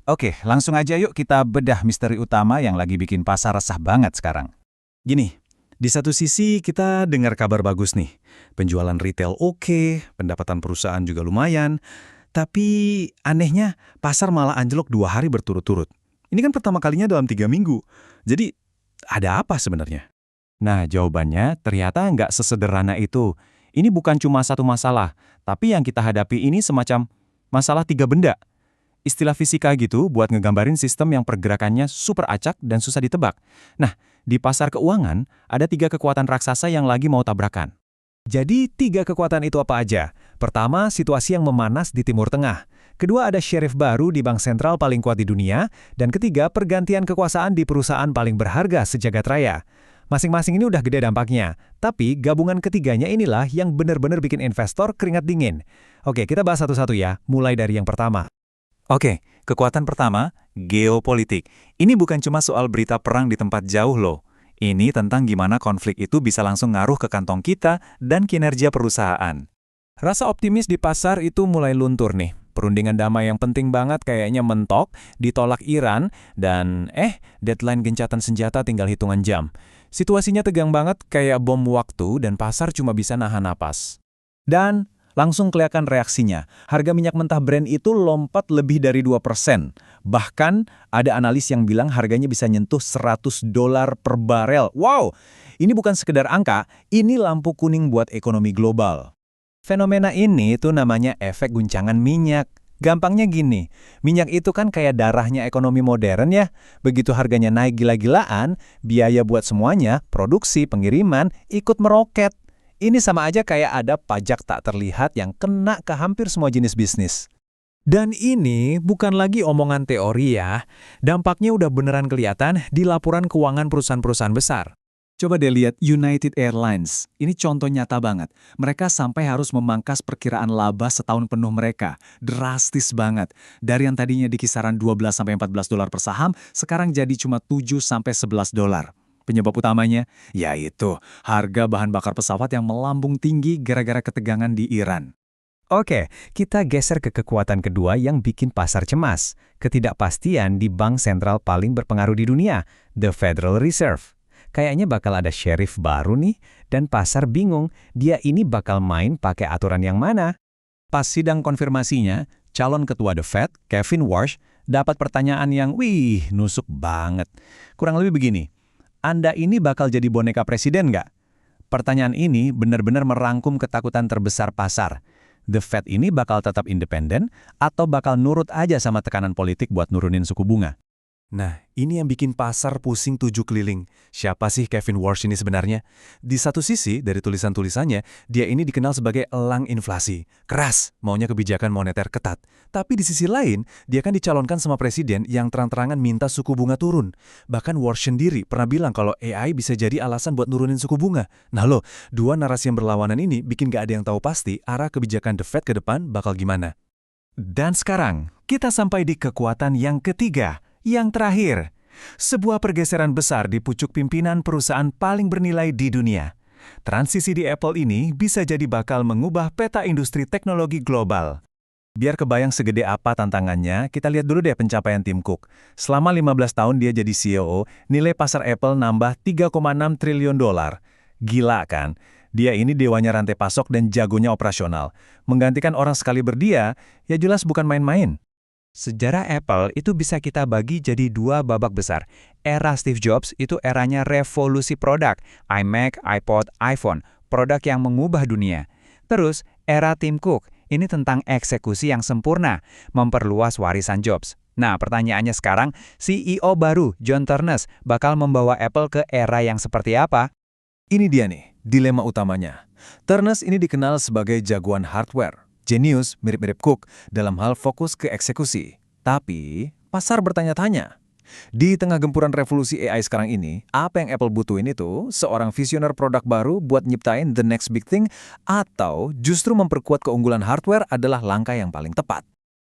Oke, langsung aja yuk kita bedah misteri utama yang lagi bikin pasar resah banget sekarang. Gini, di satu sisi kita dengar kabar bagus nih. Penjualan retail oke, pendapatan perusahaan juga lumayan. Tapi anehnya, pasar malah anjlok 2 hari berturut-turut. Ini kan pertama kalinya dalam 3 minggu. Jadi, ada apa sebenarnya? Nah, jawabannya ternyata nggak sesederhana itu. Ini bukan cuma satu masalah, tapi yang kita hadapi ini semacam masalah tiga benda. Istilah fisika gitu buat ngegambarin sistem yang pergerakannya super acak dan susah ditebak. Nah, di pasar keuangan, ada tiga kekuatan raksasa yang lagi mau tabrakan. Jadi, tiga kekuatan itu apa aja? Pertama, situasi yang memanas di Timur Tengah. Kedua, ada sheriff baru di bank sentral paling kuat di dunia. Dan ketiga, pergantian kekuasaan di perusahaan paling berharga sejagat raya. Masing-masing ini udah gede dampaknya. Tapi, gabungan ketiganya inilah yang benar-benar bikin investor keringat dingin. Oke, kita bahas satu-satu ya, mulai dari yang pertama. Oke, kekuatan pertama, geopolitik. Ini bukan cuma soal berita perang di tempat jauh loh. Ini tentang gimana konflik itu bisa langsung ngaruh ke kantong kita dan kinerja perusahaan. Rasa optimis di pasar itu mulai luntur nih. Perundingan damai yang penting banget kayaknya mentok, ditolak Iran, dan deadline gencatan senjata tinggal hitungan jam. Situasinya tegang banget kayak bom waktu dan pasar cuma bisa nahan napas. Dan langsung kelihatan reaksinya. Harga minyak mentah Brent itu lompat lebih dari 2%. Bahkan ada analis yang bilang harganya bisa nyentuh $100 per barel. Wow, ini bukan sekedar angka, ini lampu kuning buat ekonomi global. Fenomena ini tuh namanya efek guncangan minyak. Gampangnya gini, minyak itu kan kayak darahnya ekonomi modern ya. Begitu harganya naik gila-gilaan, biaya buat semuanya, produksi, pengiriman, ikut meroket. Ini sama aja kayak ada pajak tak terlihat yang kena ke hampir semua jenis bisnis. Dan ini bukan lagi omongan teori ya. Dampaknya udah beneran kelihatan di laporan keuangan perusahaan-perusahaan besar. Coba deh lihat United Airlines. Ini contoh nyata banget. Mereka sampai harus memangkas perkiraan laba setahun penuh mereka. Drastis banget. Dari yang tadinya di kisaran $12-14 per saham, sekarang jadi cuma $7-11. Penyebab utamanya, yaitu harga bahan bakar pesawat yang melambung tinggi gara-gara ketegangan di Iran. Oke, kita geser ke kekuatan kedua yang bikin pasar cemas. Ketidakpastian di bank sentral paling berpengaruh di dunia, the Federal Reserve. Kayaknya bakal ada sheriff baru nih, dan pasar bingung, dia ini bakal main pakai aturan yang mana. Pas sidang konfirmasinya, calon ketua The Fed, Kevin Warsh, dapat pertanyaan yang, nusuk banget. Kurang lebih begini, Anda ini bakal jadi boneka presiden nggak? Pertanyaan ini benar-benar merangkum ketakutan terbesar pasar. The Fed ini bakal tetap independen atau bakal nurut aja sama tekanan politik buat nurunin suku bunga? Nah, ini yang bikin pasar pusing 7 keliling. Siapa sih Kevin Warsh ini sebenarnya? Di satu sisi, dari tulisan-tulisannya, dia ini dikenal sebagai elang inflasi. Keras, maunya kebijakan moneter ketat. Tapi di sisi lain, dia kan dicalonkan sama presiden yang terang-terangan minta suku bunga turun. Bahkan Warsh sendiri pernah bilang kalau AI bisa jadi alasan buat nurunin suku bunga. Nah loh, dua narasi yang berlawanan ini bikin gak ada yang tahu pasti arah kebijakan The Fed ke depan bakal gimana. Dan sekarang, kita sampai di kekuatan yang ketiga. Yang terakhir, sebuah pergeseran besar di pucuk pimpinan perusahaan paling bernilai di dunia. Transisi di Apple ini bisa jadi bakal mengubah peta industri teknologi global. Biar kebayang segede apa tantangannya, kita lihat dulu deh pencapaian Tim Cook. Selama 15 tahun dia jadi CEO, nilai pasar Apple nambah $3,6 triliun. Gila kan? Dia ini dewanya rantai pasok dan jagonya operasional. Menggantikan orang sekali berdia, ya jelas bukan main-main. Sejarah Apple itu bisa kita bagi jadi dua babak besar. Era Steve Jobs itu eranya revolusi produk, iMac, iPod, iPhone, produk yang mengubah dunia. Terus, era Tim Cook, ini tentang eksekusi yang sempurna, memperluas warisan Jobs. Nah, pertanyaannya sekarang, CEO baru, John Ternus, bakal membawa Apple ke era yang seperti apa? Ini dia nih, dilema utamanya. Ternus ini dikenal sebagai jagoan hardware. Jenius, mirip-mirip Cook, dalam hal fokus ke eksekusi. Tapi, pasar bertanya-tanya. Di tengah gempuran revolusi AI sekarang ini, apa yang Apple butuhin itu? Seorang visioner produk baru buat nyiptain the next big thing? Atau justru memperkuat keunggulan hardware adalah langkah yang paling tepat?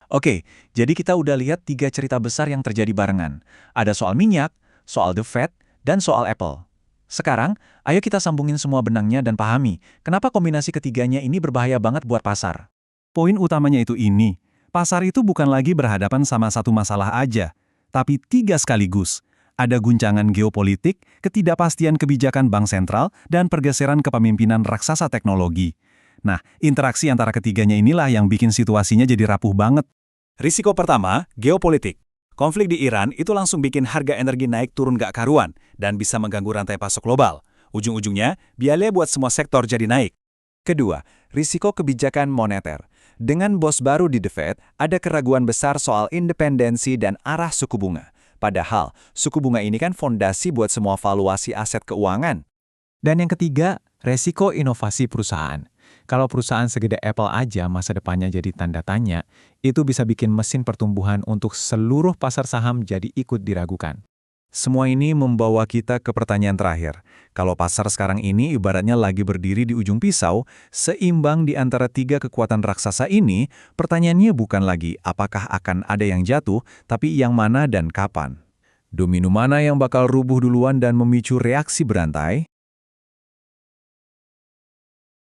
Oke, jadi kita udah lihat 3 cerita besar yang terjadi barengan. Ada soal minyak, soal The Fed, dan soal Apple. Sekarang, ayo kita sambungin semua benangnya dan pahami kenapa kombinasi ketiganya ini berbahaya banget buat pasar. Poin utamanya itu ini, Pasar itu bukan lagi berhadapan sama satu masalah aja, tapi 3 sekaligus. Ada guncangan geopolitik, ketidakpastian kebijakan bank sentral, dan pergeseran kepemimpinan raksasa teknologi. Nah, interaksi antara ketiganya inilah yang bikin situasinya jadi rapuh banget. Risiko pertama, geopolitik. Konflik di Iran itu langsung bikin harga energi naik turun gak karuan dan bisa mengganggu rantai pasok global. Ujung-ujungnya, biaya buat semua sektor jadi naik. Kedua, risiko kebijakan moneter. Dengan bos baru di The Fed, ada keraguan besar soal independensi dan arah suku bunga. Padahal, suku bunga ini kan fondasi buat semua valuasi aset keuangan. Dan yang ketiga, resiko inovasi perusahaan. Kalau perusahaan segede Apple aja masa depannya jadi tanda tanya, itu bisa bikin mesin pertumbuhan untuk seluruh pasar saham jadi ikut diragukan. Semua ini membawa kita ke pertanyaan terakhir. Kalau pasar sekarang ini ibaratnya lagi berdiri di ujung pisau, seimbang di antara 3 kekuatan raksasa ini, pertanyaannya bukan lagi apakah akan ada yang jatuh, tapi yang mana dan kapan. Domino mana yang bakal rubuh duluan dan memicu reaksi berantai?